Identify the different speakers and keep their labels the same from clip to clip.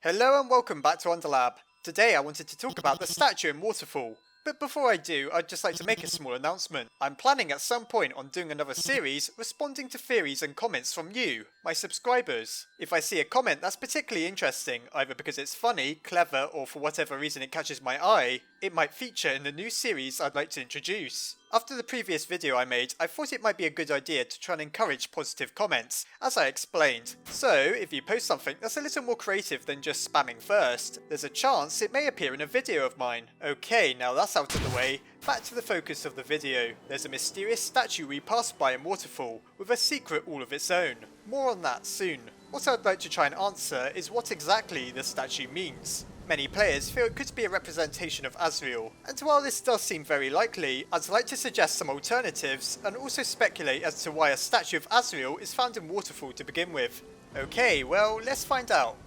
Speaker 1: Hello and welcome back to Underlab. Today I wanted to talk about the statue in Waterfall. But before I do, I'd just like to make a small announcement. I'm planning at some point on doing another series responding to theories and comments from you, my subscribers. If I see a comment that's particularly interesting, either because it's funny, clever, or for whatever reason it catches my eye, it might feature in the new series I'd like to introduce. After the previous video I made, I thought it might be a good idea to try and encourage positive comments, as I explained. So, if you post something that's a little more creative than just spamming first, there's a chance it may appear in a video of mine. Okay, now that's out of the way, back to the focus of the video. There's a mysterious statue we passed by in Waterfall, with a secret all of its own. More on that soon. What I'd like to try and answer is what exactly the statue means. Many players feel it could be a representation of Asriel, and while this does seem very likely, I'd like to suggest some alternatives and also speculate as to why a statue of Asriel is found in Waterfall to begin with. Okay, well, let's find out.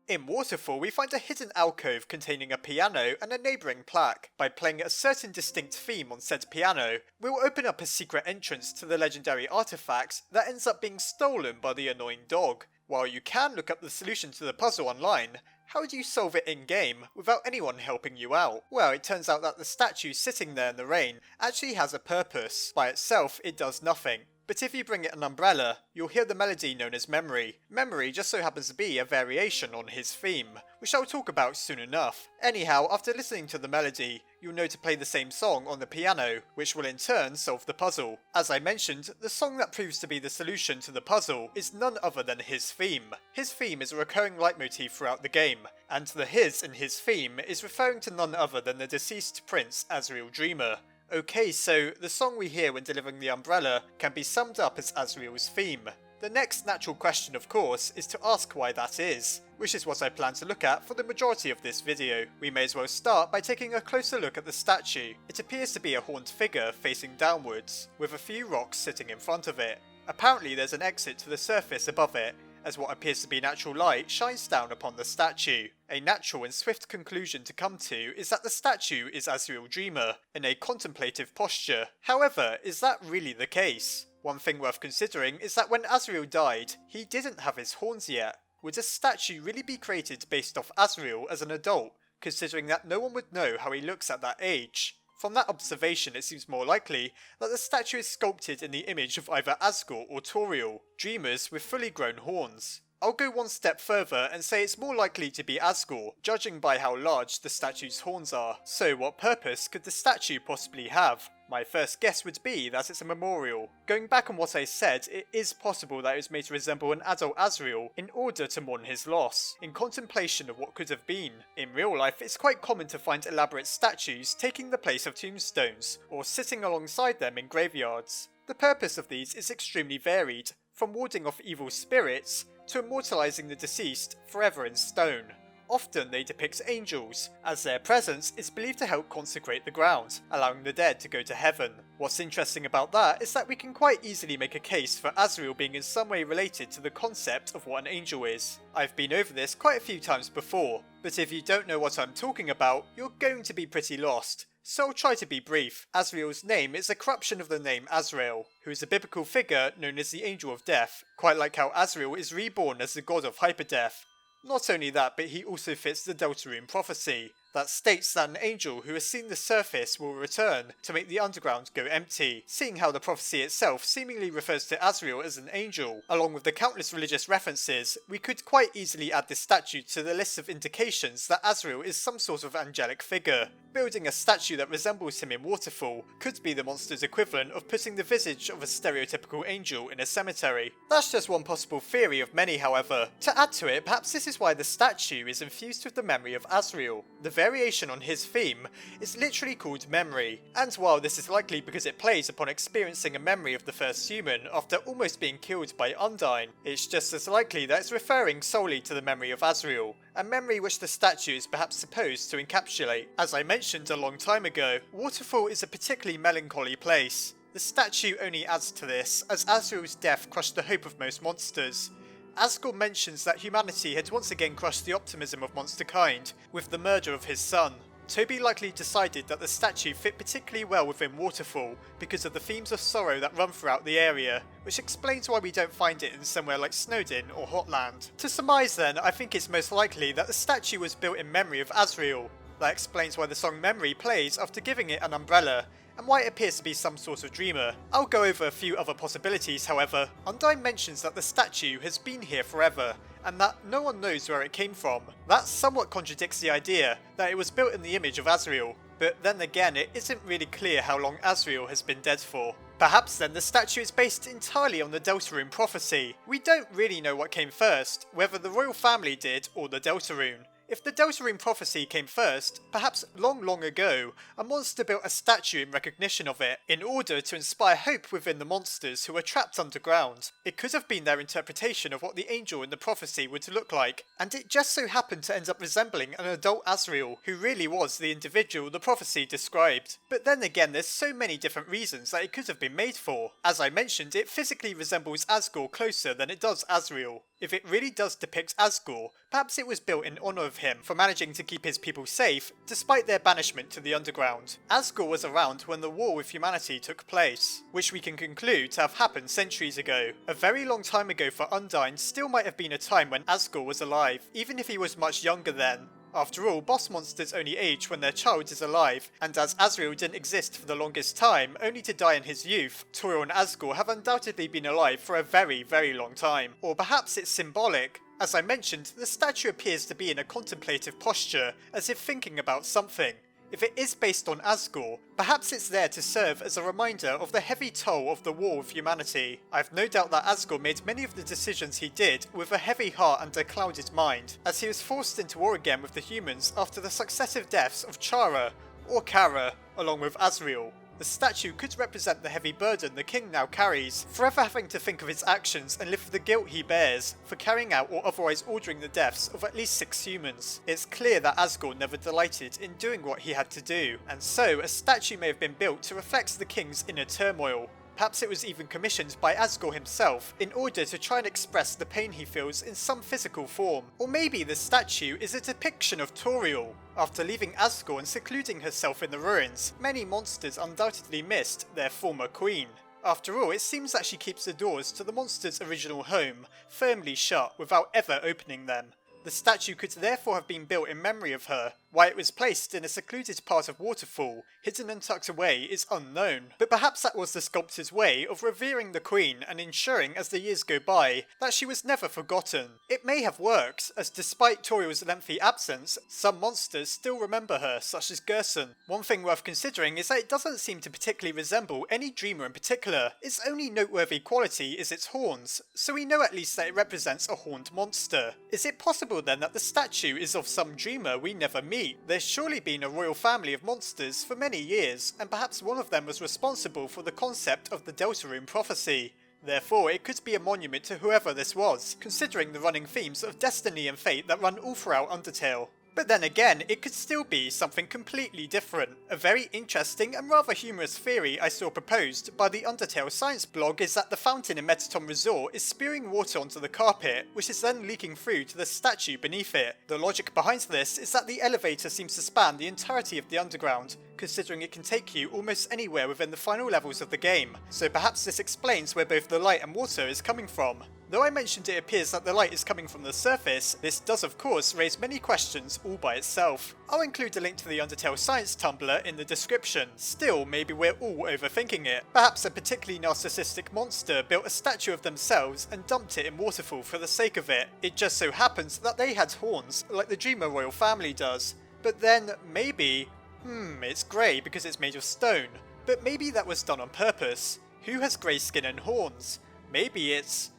Speaker 1: In Waterfall, we find a hidden alcove containing a piano and a neighbouring plaque. By playing a certain distinct theme on said piano, we will open up a secret entrance to the legendary artifact that ends up being stolen by the annoying dog. While you can look up the solution to the puzzle online, how do you solve it in-game without anyone helping you out? Well, it turns out that the statue sitting there in the rain actually has a purpose. By itself, it does nothing. But if you bring it an umbrella, you'll hear the melody known as Memory. Memory just so happens to be a variation on his theme, which I'll talk about soon enough. Anyhow, after listening to the melody, you'll know to play the same song on the piano, which will in turn solve the puzzle. As I mentioned, the song that proves to be the solution to the puzzle is none other than his theme. His theme is a recurring leitmotif throughout the game, and the his in his theme is referring to none other than the deceased prince Asriel Dreamer. Okay, so the song we hear when delivering the umbrella can be summed up as Asriel's theme. The next natural question, of course, is to ask why that is, which is what I plan to look at for the majority of this video. We may as well start by taking a closer look at the statue. It appears to be a horned figure facing downwards, with a few rocks sitting in front of it. Apparently there's an exit to the surface above it, as what appears to be natural light shines down upon the statue. A natural and swift conclusion to come to is that the statue is Asriel Dreamer, in a contemplative posture. However, is that really the case? One thing worth considering is that when Asriel died, he didn't have his horns yet. Would a statue really be created based off Asriel as an adult, considering that no one would know how he looks at that age? From that observation, it seems more likely that the statue is sculpted in the image of either Asgore or Toriel, dreamers with fully grown horns. I'll go one step further and say it's more likely to be Asgore, judging by how large the statue's horns are. So what purpose could the statue possibly have? My first guess would be that it's a memorial. Going back on what I said, it is possible that it was made to resemble an adult Asriel in order to mourn his loss, in contemplation of what could have been. In real life, it's quite common to find elaborate statues taking the place of tombstones, or sitting alongside them in graveyards. The purpose of these is extremely varied, from warding off evil spirits, to immortalising the deceased forever in stone. Often they depict angels, as their presence is believed to help consecrate the ground, allowing the dead to go to heaven. What's interesting about that is that we can quite easily make a case for Asriel being in some way related to the concept of what an angel is. I've been over this quite a few times before, but if you don't know what I'm talking about, you're going to be pretty lost. So I'll try to be brief. Asriel's name is a corruption of the name Azrael, who is a biblical figure known as the Angel of Death, quite like how Asriel is reborn as the god of hyperdeath. Not only that, but he also fits the Deltarune prophecy, that states that an angel who has seen the surface will return to make the underground go empty. Seeing how the prophecy itself seemingly refers to Asriel as an angel, along with the countless religious references, we could quite easily add this statue to the list of indications that Asriel is some sort of angelic figure. Building a statue that resembles him in Waterfall could be the monster's equivalent of putting the visage of a stereotypical angel in a cemetery. That's just one possible theory of many, however. To add to it, perhaps this is why the statue is infused with the memory of Asriel. The variation on his theme is literally called Memory, and while this is likely because it plays upon experiencing a memory of the first human after almost being killed by Undyne, it's just as likely that it's referring solely to the memory of Asriel, a memory which the statue is perhaps supposed to encapsulate. As I mentioned a long time ago, Waterfall is a particularly melancholy place. The statue only adds to this, as Asriel's death crushed the hope of most monsters. Asgore mentions that humanity had once again crushed the optimism of monster kind with the murder of his son. Toby likely decided that the statue fit particularly well within Waterfall because of the themes of sorrow that run throughout the area, which explains why we don't find it in somewhere like Snowdin or Hotland. To surmise then, I think it's most likely that the statue was built in memory of Asriel. That explains why the song Memory plays after giving it an umbrella, and why it appears to be some sort of dreamer. I'll go over a few other possibilities however. Undyne mentions that the statue has been here forever, and that no one knows where it came from. That somewhat contradicts the idea that it was built in the image of Asriel, but then again it isn't really clear how long Asriel has been dead for. Perhaps then the statue is based entirely on the Deltarune prophecy. We don't really know what came first, whether the royal family did or the Deltarune. If the Deltarune prophecy came first, perhaps long ago, a monster built a statue in recognition of it, in order to inspire hope within the monsters who were trapped underground. It could have been their interpretation of what the angel in the prophecy would look like, and it just so happened to end up resembling an adult Asriel, who really was the individual the prophecy described. But then again, there's so many different reasons that it could have been made for. As I mentioned, it physically resembles Asgore closer than it does Asriel. If it really does depict Asgore, perhaps it was built in honour of him for managing to keep his people safe despite their banishment to the underground. Asgore was around when the war with humanity took place, which we can conclude to have happened centuries ago. A very long time ago for Undyne still might have been a time when Asgore was alive, even if he was much younger then. After all, boss monsters only age when their child is alive, and as Asriel didn't exist for the longest time, only to die in his youth, Toriel and Asgore have undoubtedly been alive for a very long time. Or perhaps it's symbolic. As I mentioned, the statue appears to be in a contemplative posture, as if thinking about something. If it is based on Asgore, perhaps it's there to serve as a reminder of the heavy toll of the war with humanity. I've no doubt that Asgore made many of the decisions he did with a heavy heart and a clouded mind, as he was forced into war again with the humans after the successive deaths of Chara, or Kara, along with Asriel. The statue could represent the heavy burden the king now carries, forever having to think of his actions and live with the guilt he bears for carrying out or otherwise ordering the deaths of at least 6 humans. It's clear that Asgore never delighted in doing what he had to do, and so a statue may have been built to reflect the king's inner turmoil. Perhaps it was even commissioned by Asgore himself in order to try and express the pain he feels in some physical form. Or maybe the statue is a depiction of Toriel. After leaving Asgore and secluding herself in the ruins, many monsters undoubtedly missed their former queen. After all, it seems that she keeps the doors to the monster's original home firmly shut without ever opening them. The statue could therefore have been built in memory of her. Why it was placed in a secluded part of Waterfall, hidden and tucked away, is unknown. But perhaps that was the sculptor's way of revering the queen and ensuring as the years go by that she was never forgotten. It may have worked, as despite Toriel's lengthy absence, some monsters still remember her, such as Gerson. One thing worth considering is that it doesn't seem to particularly resemble any dreamer in particular. Its only noteworthy quality is its horns, so we know at least that it represents a horned monster. Is it possible then that the statue is of some dreamer we never meet? There's surely been a royal family of monsters for many years, and perhaps one of them was responsible for the concept of the Deltarune prophecy. Therefore, it could be a monument to whoever this was, considering the running themes of destiny and fate that run all throughout Undertale. But then again, it could still be something completely different. A very interesting and rather humorous theory I saw proposed by the Undertale science blog is that the fountain in Metaton Resort is spewing water onto the carpet, which is then leaking through to the statue beneath it. The logic behind this is that the elevator seems to span the entirety of the underground, considering it can take you almost anywhere within the final levels of the game, so perhaps this explains where both the light and water is coming from. Though I mentioned it appears that the light is coming from the surface, this does of course raise many questions all by itself. I'll include a link to the Undertale Science Tumblr in the description. Still, maybe we're all overthinking it. Perhaps a particularly narcissistic monster built a statue of themselves and dumped it in Waterfall for the sake of it. It just so happens that they had horns, like the Dreamer royal family does. But then, maybe... it's grey because it's made of stone. But maybe that was done on purpose. Who has grey skin and horns? Maybe it's...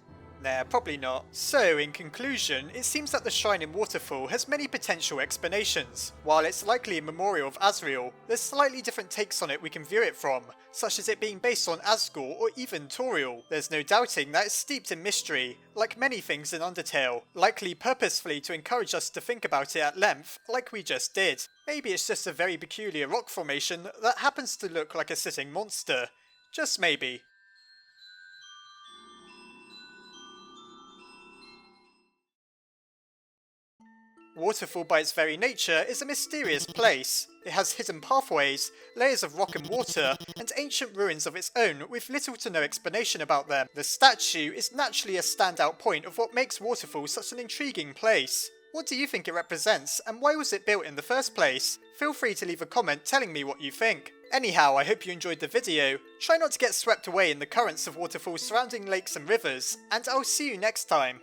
Speaker 1: Nah, probably not. So, in conclusion, it seems that the shrine in Waterfall has many potential explanations. While it's likely a memorial of Asriel, there's slightly different takes on it we can view it from, such as it being based on Asgore or even Toriel. There's no doubting that it's steeped in mystery, like many things in Undertale, likely purposefully to encourage us to think about it at length, like we just did. Maybe it's just a very peculiar rock formation that happens to look like a sitting monster. Just maybe. Waterfall by its very nature is a mysterious place. It has hidden pathways, layers of rock and water, and ancient ruins of its own with little to no explanation about them. The statue is naturally a standout point of what makes Waterfall such an intriguing place. What do you think it represents, and why was it built in the first place? Feel free to leave a comment telling me what you think. Anyhow, I hope you enjoyed the video. Try not to get swept away in the currents of waterfalls surrounding lakes and rivers, and I'll see you next time.